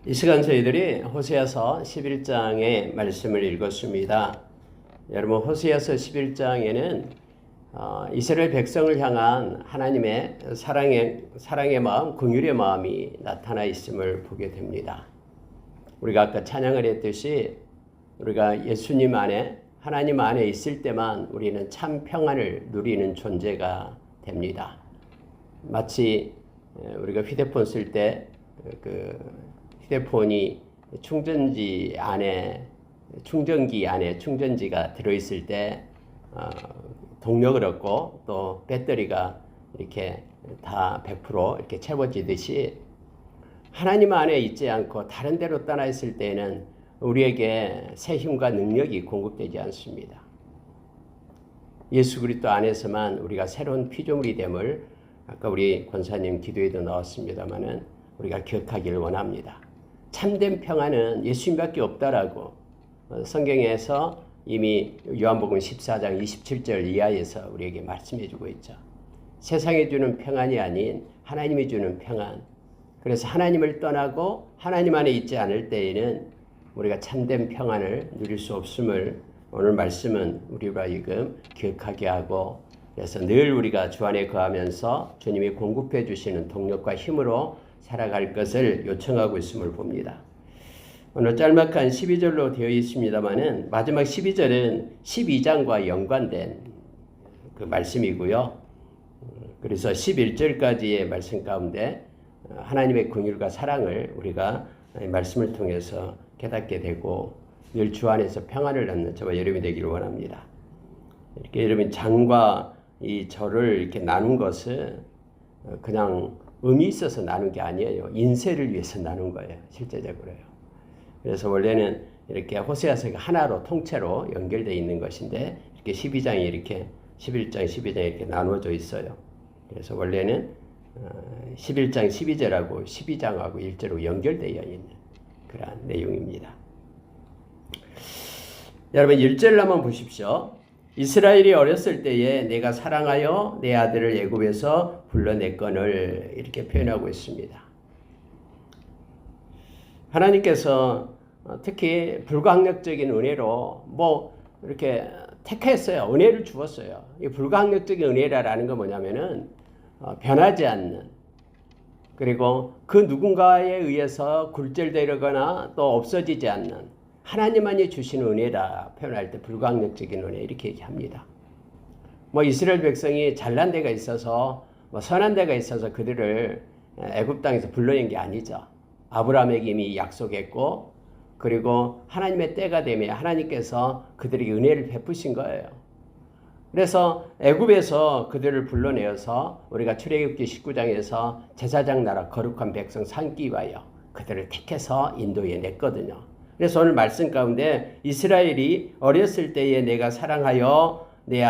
이 시간 저희들이 호세아서 11장의 말씀을 읽었습니다. 여러분, 호세아서 11장에는 이스라엘 백성을 향한 하나님의 사랑의 마음, 긍휼의 마음이 나타나 있음을 보게 됩니다. 우리가 아까 찬양을 했듯이 우리가 예수님 안에, 하나님 안에 있을 때만 우리는 참 평안을 누리는 존재가 됩니다. 마치 우리가 휴대폰 쓸 때 휴대폰이 충전기 안에 충전지가 들어있을 때 동력을 얻고 또 배터리가 이렇게 다 100% 이렇게 채워지듯이 하나님 안에 있지 않고 다른 데로 떠나 있을 때에는 우리에게 새 힘과 능력이 공급되지 않습니다. 예수 그리스도 안에서만 우리가 새로운 피조물이 됨을 아까 우리 권사님 기도에도 나왔습니다마는 우리가 기억하기를 원합니다. 참된 평안은 예수님밖에 없다라고 성경에서 이미 요한복음 14장 27절 이하에서 우리에게 말씀해 주고 있죠. 세상이 주는 평안이 아닌 하나님이 주는 평안. 그래서 하나님을 떠나고 하나님 안에 있지 않을 때에는 우리가 참된 평안을 누릴 수 없음을 오늘 말씀은 우리가 지금 기억하게 하고, 그래서 늘 우리가 주 안에 거하면서 주님이 공급해 주시는 동력과 힘으로 살아갈 것을 요청하고 있음을 봅니다. 오늘 짤막한 12절로 되어 있습니다만은 마지막 12절은 12장과 연관된 그 말씀이고요. 그래서 11절까지의 말씀 가운데 하나님의 긍휼과 사랑을 우리가 말씀을 통해서 깨닫게 되고 늘 주 안에서 평안을 얻는 저와 여러분이 되기를 원합니다. 이렇게 여러분 장과 이 절을 이렇게 나눈 것은 그냥 의미 있어서 나눈 게 아니에요. 인쇄를 위해서 나눈 거예요. 실제적으로요. 그래서 원래는 이렇게 호세아서가 하나로 통째로 연결되어 있는 것인데 이렇게 12장이 이렇게 11장, 12장이 이렇게 나누어져 있어요. 그래서 원래는 11장 12절하고 12장하고 1절로 연결되어 있는 그러한 내용입니다. 여러분 1절을 한번 보십시오. 이스라엘이 어렸을 때에 내가 사랑하여 내 아들을 애굽에서 불러냈거늘 이렇게 표현하고 있습니다. 하나님께서 특히 불가항력적인 은혜로 이렇게 택했어요. 은혜를 주었어요. 이 불가항력적인 은혜라는 건 뭐냐면은 변하지 않는, 그리고 그 누군가에 의해서 굴절되거나 또 없어지지 않는 하나님만이 주시는 은혜라 표현할 때 불가항력적인 은혜 이렇게 얘기합니다. 이스라엘 백성이 잘난 데가 있어서 선한 데가 있어서 그들을 애굽 땅에서 불러낸 게 아니죠. 아브라함에게 이미 약속했고, 그리고 하나님의 때가 되면 하나님께서 그들에게 은혜를 베푸신 거예요. 그래서 애굽에서 그들을 불러내어서 우리가 출애굽기 19장에서 제사장 나라 거룩한 백성 삼기 위하여 그들을 택해서 인도에 냈거든요. 그래서 오늘 말씀 가운데 이스라엘이 어렸을 때에 내가 사랑하여 내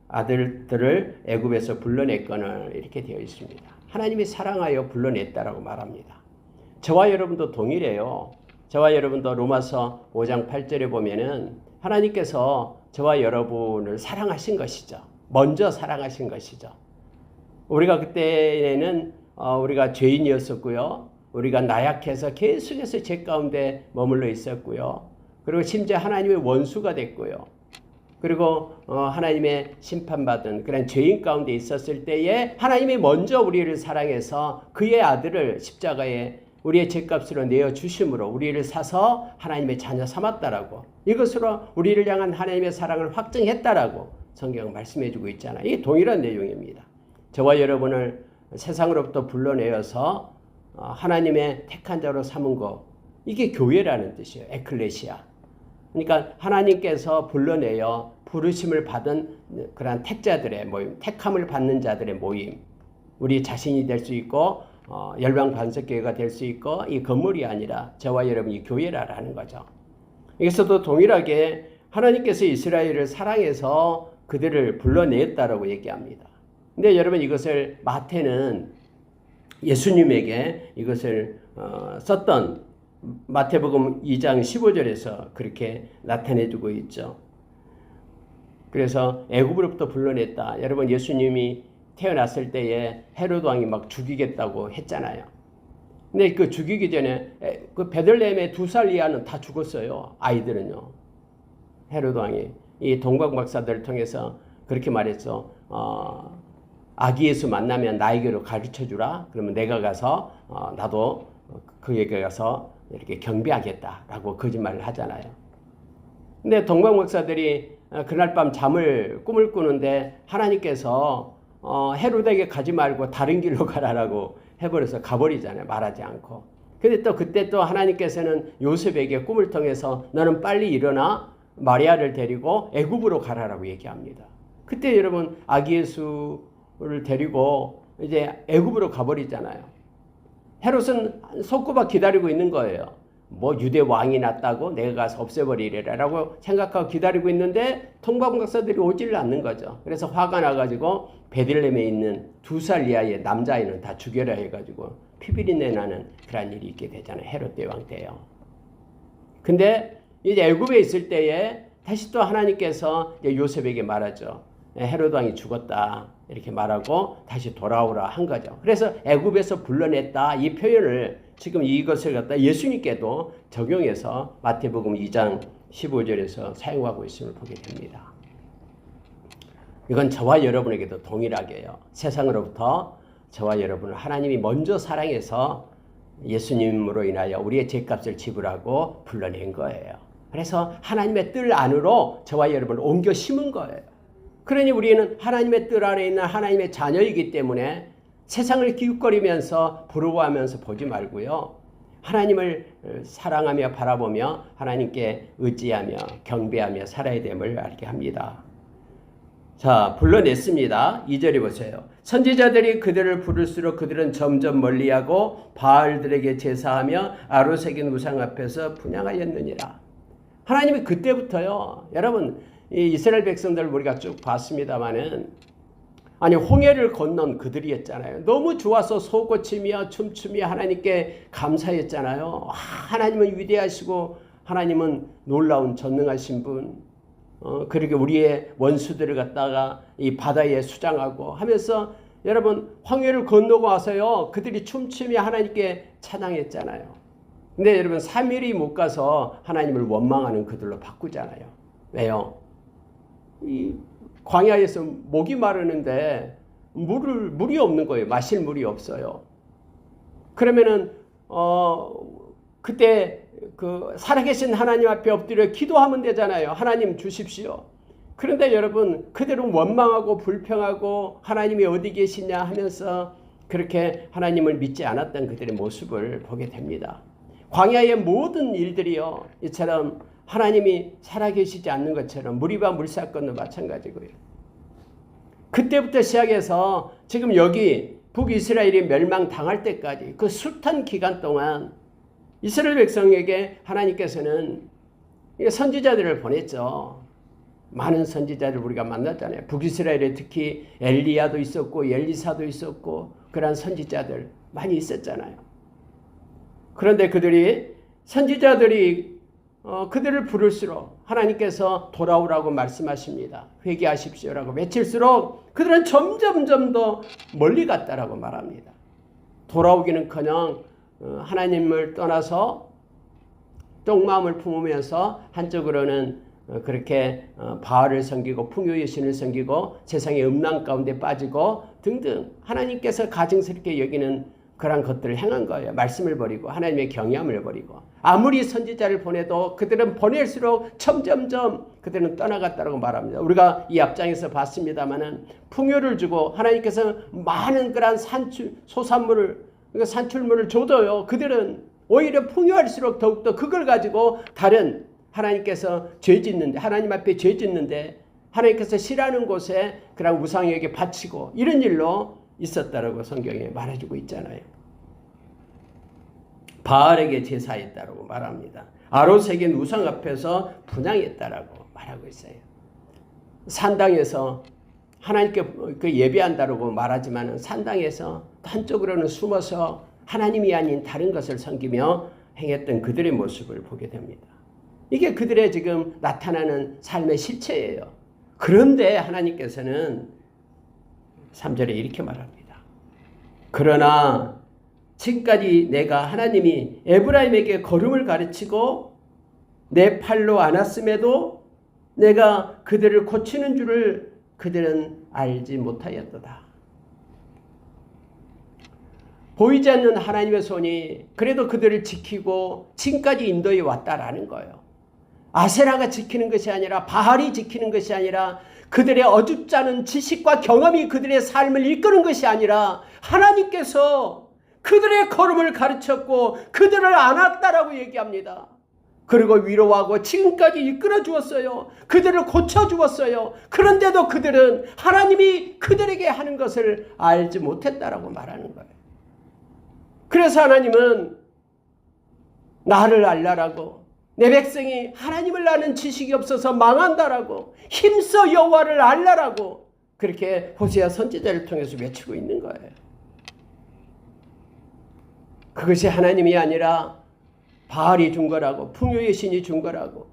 아들들을 애굽에서 불러냈거늘 이렇게 되어 있습니다. 하나님이 사랑하여 불러냈다라고 말합니다. 저와 여러분도 동일해요. 저와 여러분도 로마서 5장 8절에 보면은 하나님께서 저와 여러분을 사랑하신 것이죠. 먼저 사랑하신 것이죠. 우리가 그때는 우리가 죄인이었었고요. 우리가 나약해서 계속해서 죄 가운데 머물러 있었고요. 그리고 심지어 하나님의 원수가 됐고요. 그리고 하나님의 심판받은 그런 죄인 가운데 있었을 때에 하나님이 먼저 우리를 사랑해서 그의 아들을 십자가에 우리의 죄값으로 내어주심으로 우리를 사서 하나님의 자녀 삼았다라고, 이것으로 우리를 향한 하나님의 사랑을 확증했다라고 성경은 말씀해주고 있잖아요. 이게 동일한 내용입니다. 저와 여러분을 세상으로부터 불러내어서 하나님의 택한 자로 삼은 것, 이게 교회라는 뜻이에요. 에클레시아. 그러니까 하나님께서 불러내어 부르심을 받은 그러한 택자들의 모임, 택함을 받는 자들의 모임, 우리 자신이 될 수 있고 열방 반석교회가 될 수 있고, 이 건물이 아니라 저와 여러분이 교회라는 거죠. 여기서도 동일하게 하나님께서 이스라엘을 사랑해서 그들을 불러냈다라고 얘기합니다. 근데 여러분 이것을 마태는 예수님에게 이것을 썼던 마태복음 2장 15절에서 그렇게 나타내주고 있죠. 그래서 애굽으로부터 불러냈다. 여러분 예수님이 태어났을 때에 헤롯 왕이 막 죽이겠다고 했잖아요. 근데 그 죽이기 전에 그 베들레헴의 2살 이하는 다 죽었어요. 아이들은요. 헤로드 왕이 이 동방 박사들을 통해서 그렇게 말했어. 아기 예수 만나면 나에게로 가르쳐 주라. 그러면 내가 가서 나도 그에게 가서 이렇게 경배하겠다라고 거짓말을 하잖아요. 근데 동방 박사들이 그날 밤 꿈을 꾸는데 하나님께서 헤로드에게 가지 말고 다른 길로 가라라고 해버려서 가버리잖아요. 말하지 않고. 근데 또 그때 또 하나님께서는 요셉에게 꿈을 통해서 너는 빨리 일어나 마리아를 데리고 애굽으로 가라라고 얘기합니다. 그때 여러분 아기 예수를 데리고 이제 애굽으로 가버리잖아요. 헤롯은 손꼽아 기다리고 있는 거예요. 뭐 유대 왕이 났다고 내가 가서 없애버리리라고 생각하고 기다리고 있는데 동방 박사들이 오질 않는 거죠. 그래서 화가 나가지고 베들레헴에 있는 2살 이하의 남자아이는 다 죽여라 해가지고 피비린내 나는 그런 일이 있게 되잖아요. 헤롯 대왕 때요. 근데 이제 애굽에 있을 때에 다시 또 하나님께서 이제 요셉에게 말하죠. 헤롯 왕이 죽었다 이렇게 말하고 다시 돌아오라 한 거죠. 그래서 애굽에서 불러냈다 이 표현을 지금 이것을 갖다 예수님께도 적용해서 마태복음 2장 15절에서 사용하고 있음을 보게 됩니다. 이건 저와 여러분에게도 동일하게요. 세상으로부터 저와 여러분을 하나님이 먼저 사랑해서 예수님으로 인하여 우리의 죄값을 지불하고 불러낸 거예요. 그래서 하나님의 뜰 안으로 저와 여러분을 옮겨 심은 거예요. 그러니 우리는 하나님의 뜰 안에 있는 하나님의 자녀이기 때문에 세상을 기웃거리면서 부러워하면서 보지 말고요. 하나님을 사랑하며 바라보며 하나님께 의지하며 경배하며 살아야 됨을 알게 합니다. 자, 불러냈습니다. 2절에 보세요. 선지자들이 그들을 부를수록 그들은 점점 멀리하고 바알들에게 제사하며 아로새긴 우상 앞에서 분향하였느니라. 하나님이 그때부터요. 여러분 이 이스라엘 백성들 우리가 쭉 봤습니다마는 아니 홍해를 건넌 그들이었잖아요. 너무 좋아서 속고치며 춤추며 하나님께 감사했잖아요. 하나님은 위대하시고 하나님은 놀라운 전능하신 분. 그렇게 우리의 원수들을 갖다가 이 바다에 수장하고 하면서 여러분 홍해를 건너고 와서요. 그들이 춤추며 하나님께 찬양했잖아요. 근데 여러분 3일이 못 가서 하나님을 원망하는 그들로 바꾸잖아요. 왜요? 이 광야에서 목이 마르는데 물이 없는 거예요. 마실 물이 없어요. 그러면은 그때 그 살아계신 하나님 앞에 엎드려 기도하면 되잖아요. 하나님 주십시오. 그런데 여러분 그대로 원망하고 불평하고 하나님이 어디 계시냐 하면서 그렇게 하나님을 믿지 않았던 그들의 모습을 보게 됩니다. 광야의 모든 일들이요. 이처럼 하나님이 살아계시지 않는 것처럼 무리바 물사건도 마찬가지고요. 그때부터 시작해서 지금 여기 북이스라엘이 멸망당할 때까지 그 숱한 기간 동안 이스라엘 백성에게 하나님께서는 선지자들을 보냈죠. 많은 선지자를 우리가 만났잖아요. 북이스라엘에 특히 엘리야도 있었고 엘리사도 있었고 그러한 선지자들 많이 있었잖아요. 그런데 선지자들이 그들을 부를수록 하나님께서 돌아오라고 말씀하십니다. 회개하십시오라고 외칠수록 그들은 점점 더 멀리 갔다라고 말합니다. 돌아오기는커녕 하나님을 떠나서 똥마음을 품으면서 한쪽으로는 그렇게 바알을 섬기고 풍요의 신을 섬기고 세상의 음란 가운데 빠지고 등등 하나님께서 가증스럽게 여기는 그런 것들을 행한 거예요. 말씀을 버리고 하나님의 경외함을 버리고 아무리 선지자를 보내도 그들은 보낼수록 점점점 그들은 떠나갔다고 말합니다. 우리가 이 앞장에서 봤습니다마는 풍요를 주고 하나님께서 많은 그런 산출물을 줘도요. 그들은 오히려 풍요할수록 더욱더 그걸 가지고 다른 하나님께서 하나님 앞에 죄 짓는데 하나님께서 싫어하는 곳에 그런 우상에게 바치고 이런 일로 있었다라고 성경에 말해주고 있잖아요. 바알에게 제사했다라고 말합니다. 아로새긴 우상 앞에서 분향했다라고 말하고 있어요. 산당에서 하나님께 예배한다라고 말하지만 산당에서 한쪽으로는 숨어서 하나님이 아닌 다른 것을 섬기며 행했던 그들의 모습을 보게 됩니다. 이게 그들의 지금 나타나는 삶의 실체예요. 그런데 하나님께서는 3절에 이렇게 말합니다. 그러나 지금까지 내가 하나님이 에브라임에게 걸음을 가르치고 내 팔로 안았음에도 내가 그들을 고치는 줄을 그들은 알지 못하였도다. 보이지 않는 하나님의 손이 그래도 그들을 지키고 지금까지 인도해 왔다라는 거예요. 아세라가 지키는 것이 아니라 바알이 지키는 것이 아니라 그들의 어줍지 않은 지식과 경험이 그들의 삶을 이끄는 것이 아니라 하나님께서 그들의 걸음을 가르쳤고 그들을 안았다라고 얘기합니다. 그리고 위로하고 지금까지 이끌어 주었어요. 그들을 고쳐 주었어요. 그런데도 그들은 하나님이 그들에게 하는 것을 알지 못했다라고 말하는 거예요. 그래서 하나님은 나를 알라라고, 내 백성이 하나님을 아는 지식이 없어서 망한다라고, 힘써 여호와를 알라라고 그렇게 호세아 선지자를 통해서 외치고 있는 거예요. 그것이 하나님이 아니라 바알이 준 거라고, 풍요의 신이 준 거라고,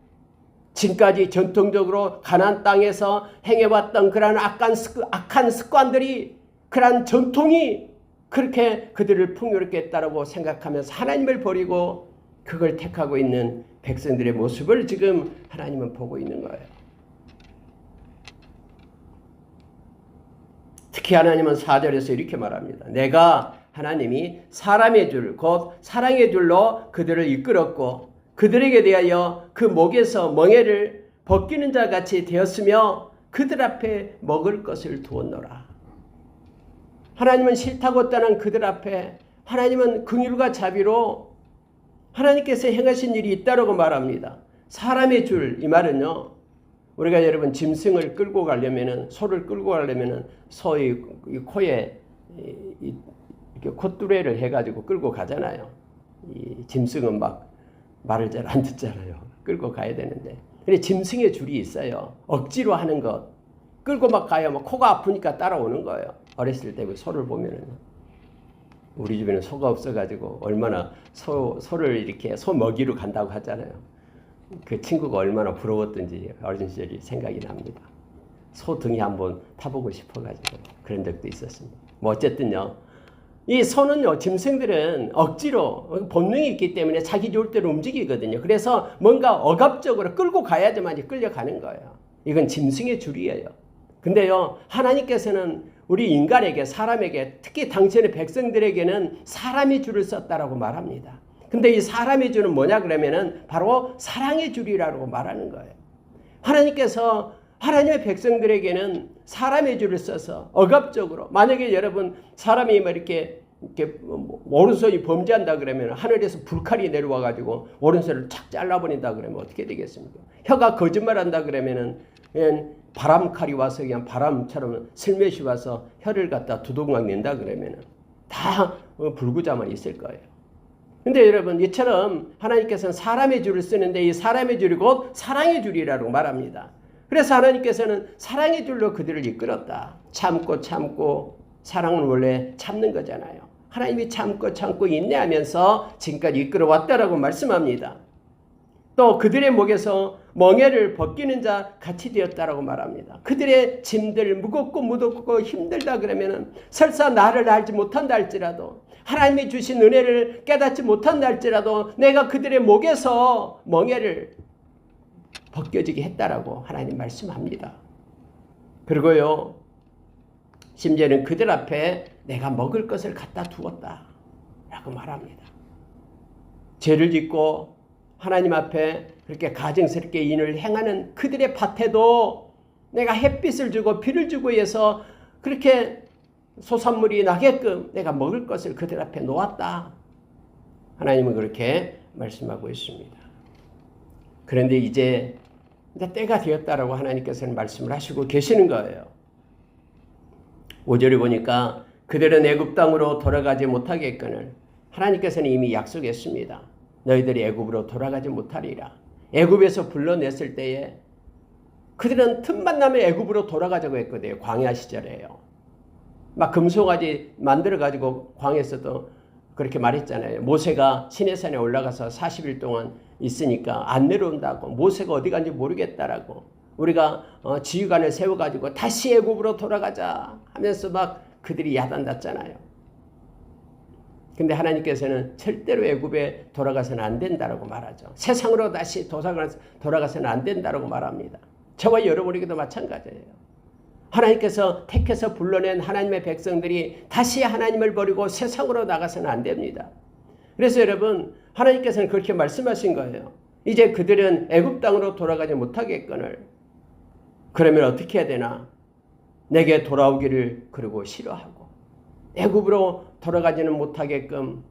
지금까지 전통적으로 가나안 땅에서 행해왔던 그러한 악한 습관들이, 그러한 전통이 그렇게 그들을 풍요롭게 했다라고 생각하면서 하나님을 버리고 그걸 택하고 있는 백성들의 모습을 지금 하나님은 보고 있는 거예요. 특히 하나님은 4절에서 이렇게 말합니다. 내가 하나님이 사람의 줄, 곧 사랑의 줄로 그들을 이끌었고 그들에게 대하여 그 목에서 멍에를 벗기는 자 같이 되었으며 그들 앞에 먹을 것을 두었노라. 하나님은 싫다고 떠난 그들 앞에 하나님은 긍휼과 자비로 하나님께서 행하신 일이 있다라고 말합니다. 사람의 줄, 이 말은요, 우리가 여러분 짐승을 끌고 가려면은, 소를 끌고 가려면은 소의 코에 이렇게 콧뚜레를 해가지고 끌고 가잖아요. 이 짐승은 막 말을 잘 안 듣잖아요. 끌고 가야 되는데. 근데 짐승의 줄이 있어요. 억지로 하는 것. 끌고 막 가요. 막 코가 아프니까 따라오는 거예요. 어렸을 때 소를 보면은. 우리 집에는 소가 없어가지고 얼마나 소를 이렇게 소 먹이로 간다고 하잖아요. 그 친구가 얼마나 부러웠던지 어린 시절이 생각이 납니다. 소 등에 한번 타보고 싶어가지고 그런 적도 있었습니다. 뭐 어쨌든요. 이 소는요, 짐승들은 억지로 본능이 있기 때문에 자기 좋을 대로 움직이거든요. 그래서 뭔가 억압적으로 끌고 가야지만 끌려가는 거예요. 이건 짐승의 줄이에요. 근데요, 하나님께서는 우리 인간에게, 사람에게, 특히 당신의 백성들에게는 사람의 줄을 썼다라고 말합니다. 근데 이 사람의 줄은 뭐냐 그러면은 바로 사랑의 줄이라고 말하는 거예요. 하나님께서 하나님의 백성들에게는 사람의 줄을 써서 억압적으로, 만약에 여러분 사람이 이렇게 오른손이 범죄한다 그러면 하늘에서 불칼이 내려와 가지고 오른손을 착 잘라버린다 그러면 어떻게 되겠습니까? 혀가 거짓말한다 그러면은 바람칼이 와서 그냥 바람처럼 슬며시 와서 혀를 갖다 두동강 낸다 그러면은 다 불구자만 있을 거예요. 근데 여러분, 이처럼 하나님께서는 사람의 줄을 쓰는데 이 사람의 줄이 곧 사랑의 줄이라고 말합니다. 그래서 하나님께서는 사랑의 줄로 그들을 이끌었다. 참고 사랑은 원래 참는 거잖아요. 하나님이 참고 인내하면서 지금까지 이끌어왔다라고 말씀합니다. 또 그들의 목에서 멍에를 벗기는 자 같이 되었다라고 말합니다. 그들의 짐들 무겁고 힘들다 그러면은 설사 나를 알지 못한다 할지라도, 하나님이 주신 은혜를 깨닫지 못한다 할지라도 내가 그들의 목에서 멍에를 벗겨지게 했다라고 하나님 말씀합니다. 그리고요, 심지어는 그들 앞에 내가 먹을 것을 갖다 두었다 라고 말합니다. 죄를 짓고 하나님 앞에 그렇게 가증스럽게 인을 행하는 그들의 밭에도 내가 햇빛을 주고 비를 주고 해서 그렇게 소산물이 나게끔 내가 먹을 것을 그들 앞에 놓았다. 하나님은 그렇게 말씀하고 있습니다. 그런데 이제 때가 되었다라고 하나님께서는 말씀을 하시고 계시는 거예요. 5절에 보니까 그들은 애굽 땅으로 돌아가지 못하겠거늘 하나님께서는 이미 약속했습니다. 너희들이 애굽으로 돌아가지 못하리라. 애굽에서 불러냈을 때에 그들은 틈만 나면 애굽으로 돌아가자고 했거든요. 광야 시절에요. 막 금송아지 만들어가지고 광야에서도 그렇게 말했잖아요. 모세가 시내산에 올라가서 40일 동안 있으니까 안 내려온다고, 모세가 어디 간지 모르겠다라고, 우리가 지휘관을 세워가지고 다시 애굽으로 돌아가자 하면서 막 그들이 야단났잖아요. 근데 하나님께서는 절대로 애굽에 돌아가서는 안 된다라고 말하죠. 세상으로 다시 돌아가서는 안 된다라고 말합니다. 저와 여러분에게도 마찬가지예요. 하나님께서 택해서 불러낸 하나님의 백성들이 다시 하나님을 버리고 세상으로 나가서는 안 됩니다. 그래서 여러분, 하나님께서는 그렇게 말씀하신 거예요. 이제 그들은 애굽 땅으로 돌아가지 못하겠거늘. 그러면 어떻게 해야 되나? 내게 돌아오기를 그러고 싫어하고 애굽으로 돌아가지는 못하게끔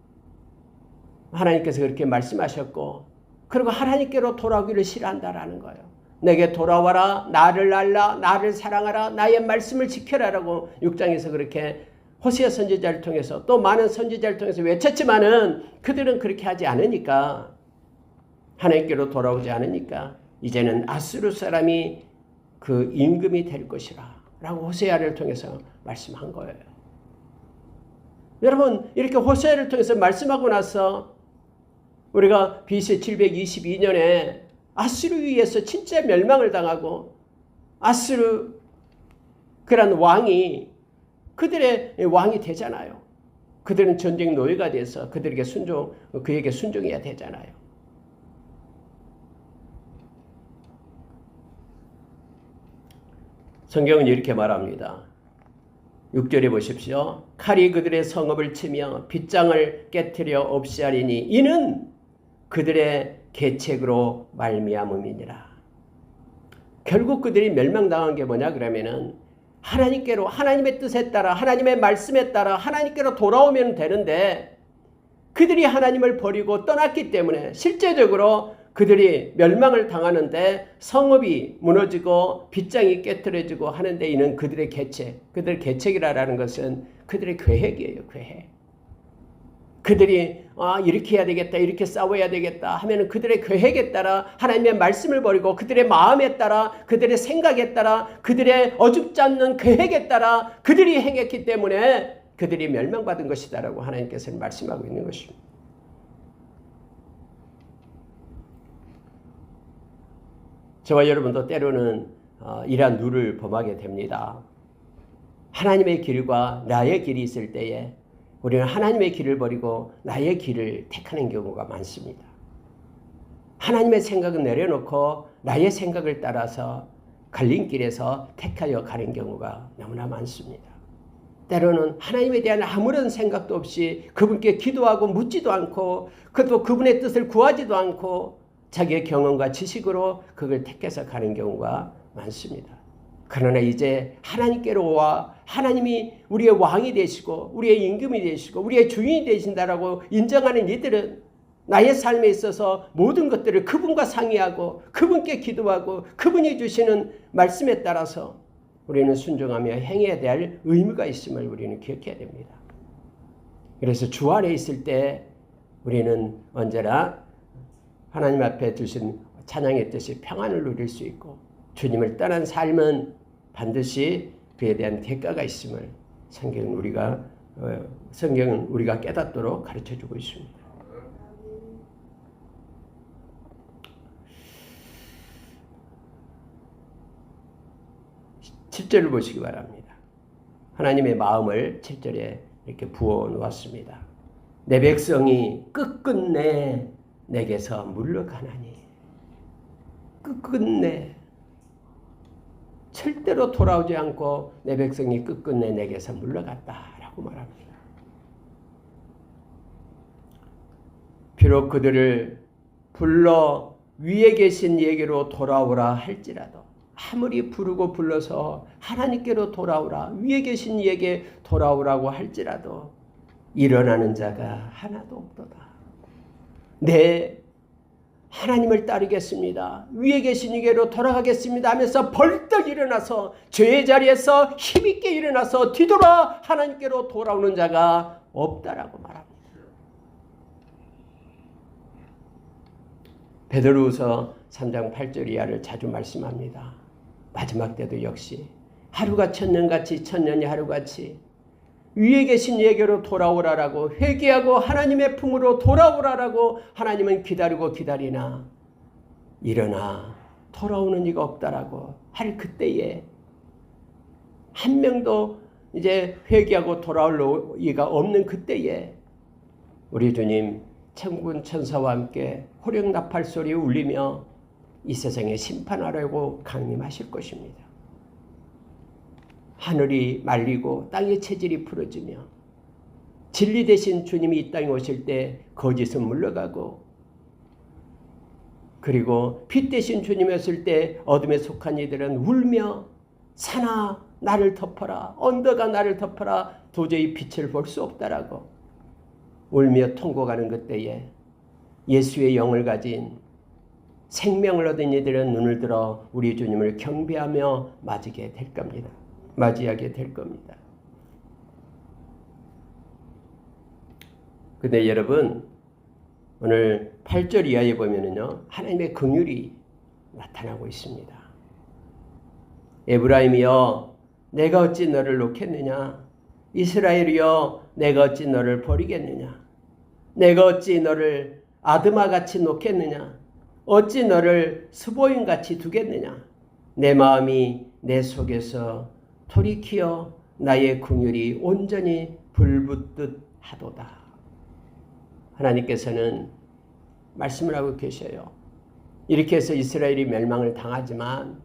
하나님께서 그렇게 말씀하셨고, 그리고 하나님께로 돌아오기를 싫어한다라는 거예요. 내게 돌아와라, 나를 알라, 나를 사랑하라, 나의 말씀을 지켜라라고 6장에서 그렇게 호세아 선지자를 통해서 또 많은 선지자를 통해서 외쳤지만은 그들은 그렇게 하지 않으니까, 하나님께로 돌아오지 않으니까 이제는 아수르 사람이 그 임금이 될 것이라 라고 호세아를 통해서 말씀한 거예요. 여러분, 이렇게 호세아를 통해서 말씀하고 나서 우리가 BC 722년에 아수르에 의해서 진짜 멸망을 당하고, 아수르 그런 왕이 그들의 왕이 되잖아요. 그들은 전쟁 노예가 돼서 그에게 순종해야 되잖아요. 성경은 이렇게 말합니다. 6절에 보십시오. 칼이 그들의 성읍을 치며 빗장을 깨트려 없이 하리니 이는 그들의 계책으로 말미암음이니라. 결국 그들이 멸망당한 게 뭐냐 그러면은 하나님께로, 하나님의 뜻에 따라, 하나님의 말씀에 따라 하나님께로 돌아오면 되는데, 그들이 하나님을 버리고 떠났기 때문에 실제적으로 그들이 멸망을 당하는데 성읍이 무너지고 빗장이 깨트려지고 하는데, 이는 그들의 계책, 그들의 계책이라는 것은 그들의 계획이에요. 계획. 그들이 이렇게 해야 되겠다, 이렇게 싸워야 되겠다 하면은 그들의 계획에 따라 하나님의 말씀을 버리고 그들의 마음에 따라, 그들의 생각에 따라, 그들의 어줍지 않는 계획에 따라 그들이 행했기 때문에 그들이 멸망받은 것이다라고 하나님께서는 말씀하고 있는 것입니다. 저와 여러분도 때로는 이러한 룰을 범하게 됩니다. 하나님의 길과 나의 길이 있을 때에 우리는 하나님의 길을 버리고 나의 길을 택하는 경우가 많습니다. 하나님의 생각은 내려놓고 나의 생각을 따라서 갈림길에서 택하여 가는 경우가 너무나 많습니다. 때로는 하나님에 대한 아무런 생각도 없이 그분께 기도하고 묻지도 않고, 또 그분의 뜻을 구하지도 않고 자기의 경험과 지식으로 그걸 택해서 가는 경우가 많습니다. 그러나 이제 하나님께로 와 하나님이 우리의 왕이 되시고 우리의 임금이 되시고 우리의 주인이 되신다라고 인정하는 이들은 나의 삶에 있어서 모든 것들을 그분과 상의하고 그분께 기도하고 그분이 주시는 말씀에 따라서 우리는 순종하며 행해야 될 의무가 있음을 우리는 기억해야 됩니다. 그래서 주 안에 있을 때 우리는 언제나 하나님 앞에 두신 찬양의 뜻이 평안을 누릴 수 있고, 주님을 떠난 삶은 반드시 그에 대한 대가가 있음을 성경은 우리가 깨닫도록 가르쳐주고 있습니다. 7절을 보시기 바랍니다. 하나님의 마음을 7절에 이렇게 부어 놓았습니다. 내 백성이 끝끝내 내게서 물러가나니, 끝끝내 절대로 돌아오지 않고 내 백성이 끝끝내 내게서 물러갔다라고 말합니다. 비록 그들을 불러 위에 계신 이에게로 돌아오라 할지라도, 아무리 부르고 불러서 하나님께로 돌아오라, 위에 계신 이에게 돌아오라고 할지라도 일어나는 자가 하나도 없도다. 네, 하나님을 따르겠습니다, 위에 계신 이에게로 돌아가겠습니다 하면서 벌떡 일어나서 죄의 자리에서 힘있게 일어나서 뒤돌아 하나님께로 돌아오는 자가 없다라고 말합니다. 베드로후서 3장 8절 이하를 자주 말씀합니다. 마지막 때도 역시 하루가 천년같이 천년이 하루같이 위에 계신 이에게로 돌아오라라고 회개하고 하나님의 품으로 돌아오라라고 하나님은 기다리고 기다리나 일어나 돌아오는 이가 없다라고 할 그때에 한 명도 이제 회개하고 돌아올 이가 없는 그때에 우리 주님 천군 천사와 함께 호령 나팔 소리 울리며 이 세상에 심판하려고 강림하실 것입니다. 하늘이 말리고 땅의 체질이 풀어지며 진리 대신 주님이 이 땅에 오실 때 거짓은 물러가고, 그리고 빛 대신 주님이 오실 때 어둠에 속한 이들은 울며 산아 나를 덮어라, 언덕아 나를 덮어라, 도저히 빛을 볼 수 없다라고 울며 통곡하는 그때에 예수의 영을 가진 생명을 얻은 이들은 눈을 들어 우리 주님을 경배하며 맞이하게 될 겁니다. 근데 여러분, 오늘 8절 이하에 보면은요, 하나님의 긍휼이 나타나고 있습니다. 에브라임이여 내가 어찌 너를 놓겠느냐, 이스라엘이여 내가 어찌 너를 버리겠느냐, 내가 어찌 너를 아드마같이 놓겠느냐, 어찌 너를 스보임같이 두겠느냐, 내 마음이 내 속에서 돌이키어 나의 긍휼이 온전히 불붙듯 하도다. 하나님께서는 말씀을 하고 계셔요. 이렇게 해서 이스라엘이 멸망을 당하지만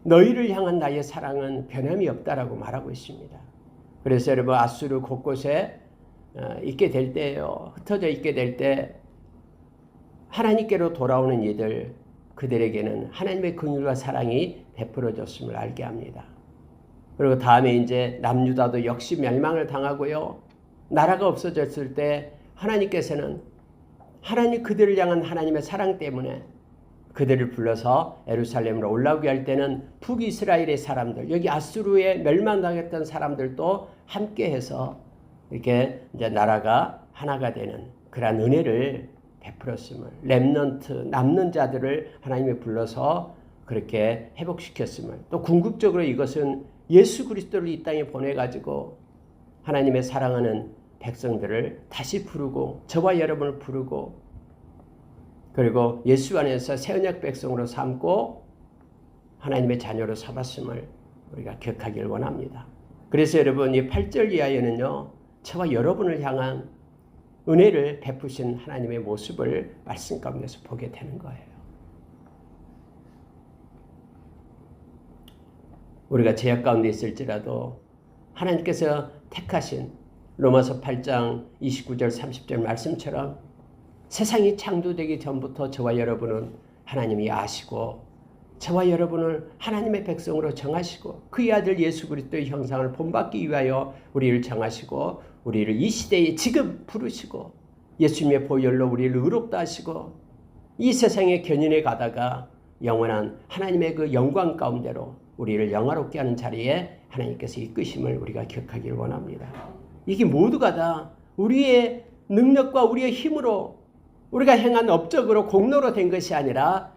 너희를 향한 나의 사랑은 변함이 없다라고 말하고 있습니다. 그래서 여러분, 아수르 곳곳에 있게 될 때예요. 흩어져 있게 될 때 하나님께로 돌아오는 이들, 그들에게는 하나님의 긍휼과 사랑이 베풀어졌음을 알게 합니다. 그리고 다음에 이제 남유다도 역시 멸망을 당하고요. 나라가 없어졌을 때 하나님께서는 그들을 향한 하나님의 사랑 때문에 그들을 불러서 예루살렘으로 올라오게 할 때는 북이스라엘의 사람들, 여기 아수르에 멸망당했던 사람들도 함께해서 이렇게 이제 나라가 하나가 되는 그러한 은혜를 베풀었음을, 렘넌트 남는 자들을 하나님이 불러서 그렇게 회복시켰음을, 또 궁극적으로 이것은 예수 그리스도를 이 땅에 보내가지고 하나님의 사랑하는 백성들을 다시 부르고 저와 여러분을 부르고, 그리고 예수 안에서 새 언약 백성으로 삼고 하나님의 자녀로 삼았음을 우리가 기억하기를 원합니다. 그래서 여러분, 이 8절 이하에는요, 저와 여러분을 향한 은혜를 베푸신 하나님의 모습을 말씀 가운데서 보게 되는 거예요. 우리가 죄악 가운데 있을지라도 하나님께서 택하신 로마서 8장 29절 30절 말씀처럼 세상이 창조되기 전부터 저와 여러분은 하나님이 아시고 저와 여러분을 하나님의 백성으로 정하시고 그의 아들 예수 그리스도의 형상을 본받기 위하여 우리를 정하시고 우리를 이 시대에 지금 부르시고 예수님의 보혈로 우리를 의롭다 하시고 이 세상의 견인에 가다가 영원한 하나님의 그 영광 가운데로 우리를 영화롭게 하는 자리에 하나님께서 이끄심을 우리가 기억하기를 원합니다. 이게 모두가 다 우리의 능력과 우리의 힘으로 우리가 행한 업적으로 공로로 된 것이 아니라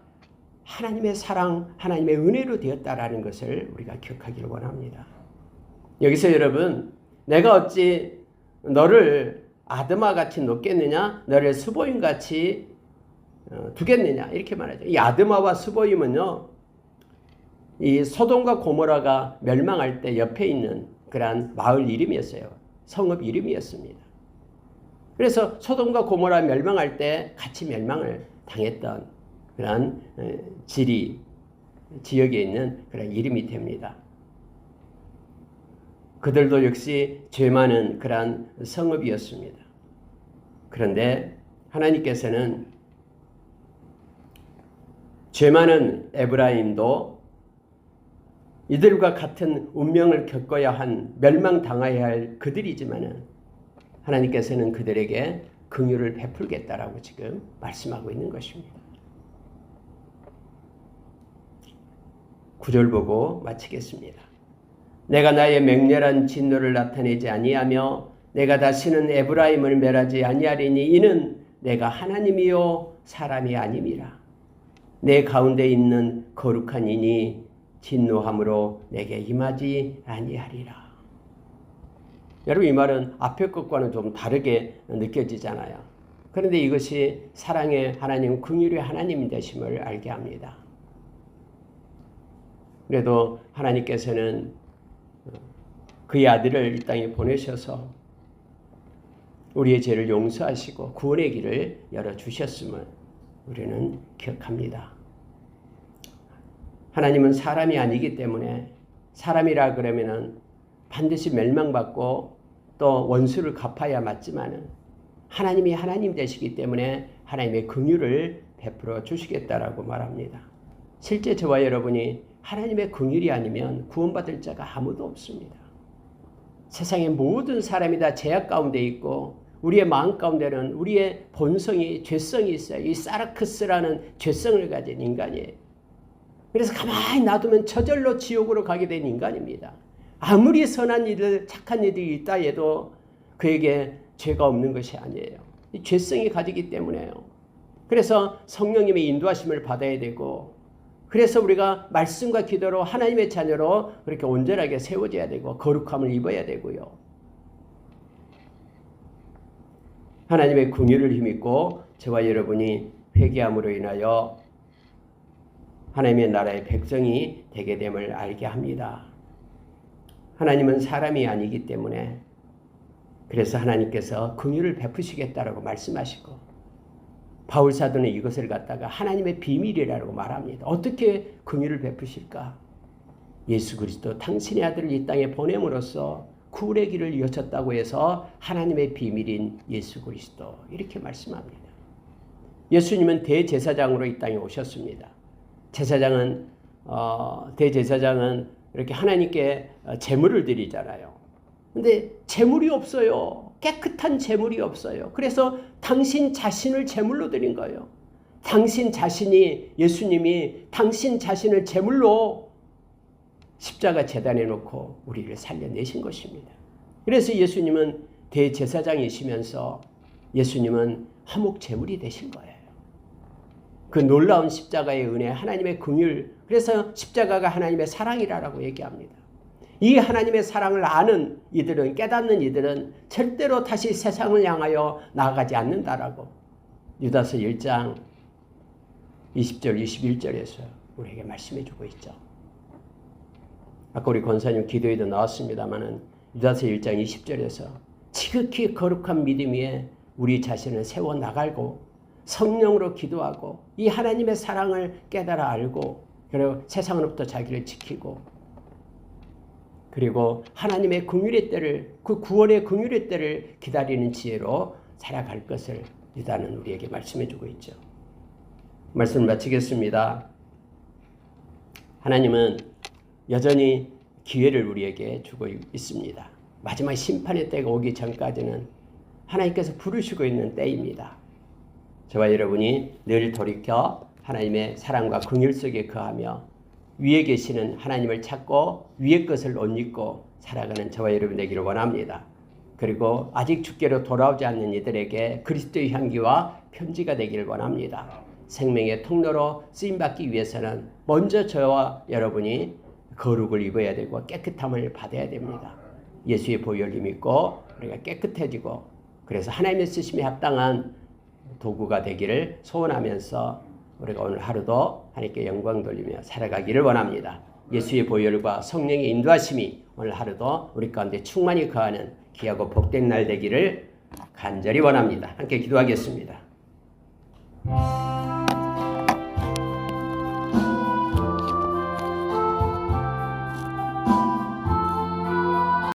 하나님의 사랑, 하나님의 은혜로 되었다라는 것을 우리가 기억하기를 원합니다. 여기서 여러분, 내가 어찌 너를 아드마같이 놓겠느냐, 너를 스보임같이 두겠느냐, 이렇게 말하죠. 이 아드마와 스보임은요, 이 소돔과 고모라가 멸망할 때 옆에 있는 그러한 마을 이름이었어요. 성읍 이름이었습니다. 그래서 소돔과 고모라 멸망할 때 같이 멸망을 당했던 그런 지역에 있는 그런 이름이 됩니다. 그들도 역시 죄 많은 그런 성읍이었습니다. 그런데 하나님께서는 죄 많은 에브라임도 이들과 같은 운명을 겪어야 한, 멸망당해야 할 그들이지만은 하나님께서는 그들에게 긍휼을 베풀겠다라고 지금 말씀하고 있는 것입니다. 9절 보고 마치겠습니다. 내가 나의 맹렬한 진노를 나타내지 아니하며 내가 다시는 에브라임을 멸하지 아니하리니 이는 내가 하나님이요 사람이 아님이라. 내 가운데 있는 거룩한 이니 진노함으로 내게 임하지 아니하리라. 여러분, 이 말은 앞의 것과는 좀 다르게 느껴지잖아요. 그런데 이것이 사랑의 하나님, 긍휼의 하나님 되심을 알게 합니다. 그래도 하나님께서는 그의 아들을 이 땅에 보내셔서 우리의 죄를 용서하시고 구원의 길을 열어주셨음을 우리는 기억합니다. 하나님은 사람이 아니기 때문에 사람이라 그러면은 반드시 멸망받고 또 원수를 갚아야 맞지만은 하나님이 하나님 되시기 때문에 하나님의 긍휼을 베풀어 주시겠다라고 말합니다. 실제 저와 여러분이 하나님의 긍휼이 아니면 구원받을 자가 아무도 없습니다. 세상의 모든 사람이 다 죄악 가운데 있고 우리의 마음 가운데는 우리의 본성이 죄성이 있어요. 이 사르크스라는 죄성을 가진 인간이에요. 그래서 가만히 놔두면 저절로 지옥으로 가게 된 인간입니다. 아무리 선한 일들, 착한 일들이 있다 해도 그에게 죄가 없는 것이 아니에요. 이 죄성이 가지기 때문에요. 그래서 성령님의 인도하심을 받아야 되고, 그래서 우리가 말씀과 기도로 하나님의 자녀로 그렇게 온전하게 세워져야 되고 거룩함을 입어야 되고요. 하나님의 긍휼을 힘입고 저와 여러분이 회개함으로 인하여 하나님의 나라의 백성이 되게 됨을 알게 합니다. 하나님은 사람이 아니기 때문에 그래서 하나님께서 긍휼을 베푸시겠다라고 말씀하시고 바울 사도는 이것을 갖다가 하나님의 비밀이라고 말합니다. 어떻게 긍휼을 베푸실까? 예수 그리스도 당신의 아들을 이 땅에 보냄으로써 구원의 길을 여셨다고 해서 하나님의 비밀인 예수 그리스도 이렇게 말씀합니다. 예수님은 대제사장으로 이 땅에 오셨습니다. 대제사장은 이렇게 하나님께 제물을 드리잖아요. 근데 제물이 없어요. 깨끗한 제물이 없어요. 그래서 당신 자신을 제물로 드린 거예요. 당신 자신이, 예수님이 당신 자신을 제물로 십자가 제단에 놓고 우리를 살려내신 것입니다. 그래서 예수님은 대제사장이시면서 예수님은 화목 제물이 되신 거예요. 그 놀라운 십자가의 은혜, 하나님의 긍휼, 그래서 십자가가 하나님의 사랑이라고 얘기합니다. 이 하나님의 사랑을 아는 이들은, 깨닫는 이들은 절대로 다시 세상을 향하여 나아가지 않는다라고 유다서 1장 20절, 21절에서 우리에게 말씀해 주고 있죠. 아까 우리 권사님 기도에도 나왔습니다마는 유다서 1장 20절에서 지극히 거룩한 믿음 위에 우리 자신을 세워 나가고 성령으로 기도하고 이 하나님의 사랑을 깨달아 알고 그리고 세상으로부터 자기를 지키고 그리고 하나님의 긍휼의 때를, 그 구원의 긍휼의 때를 기다리는 지혜로 살아갈 것을 유다는 우리에게 말씀해 주고 있죠. 말씀을 마치겠습니다. 하나님은 여전히 기회를 우리에게 주고 있습니다. 마지막 심판의 때가 오기 전까지는 하나님께서 부르시고 있는 때입니다. 저와 여러분이 늘 돌이켜 하나님의 사랑과 긍휼 속에 거하며 위에 계시는 하나님을 찾고 위의 것을 옷 입고 살아가는 저와 여러분 되기를 원합니다. 그리고 아직 주께로 돌아오지 않는 이들에게 그리스도의 향기와 편지가 되기를 원합니다. 생명의 통로로 쓰임받기 위해서는 먼저 저와 여러분이 거룩을 입어야 되고 깨끗함을 받아야 됩니다. 예수의 보혈을 믿고 우리가 깨끗해지고 그래서 하나님의 쓰심에 합당한 도구가 되기를 소원하면서 우리가 오늘 하루도 하나님께 영광 돌리며 살아가기를 원합니다. 예수의 보혈과 성령의 인도하심이 오늘 하루도 우리 가운데 충만히 거하는 귀하고 복된 날 되기를 간절히 원합니다. 함께 기도하겠습니다.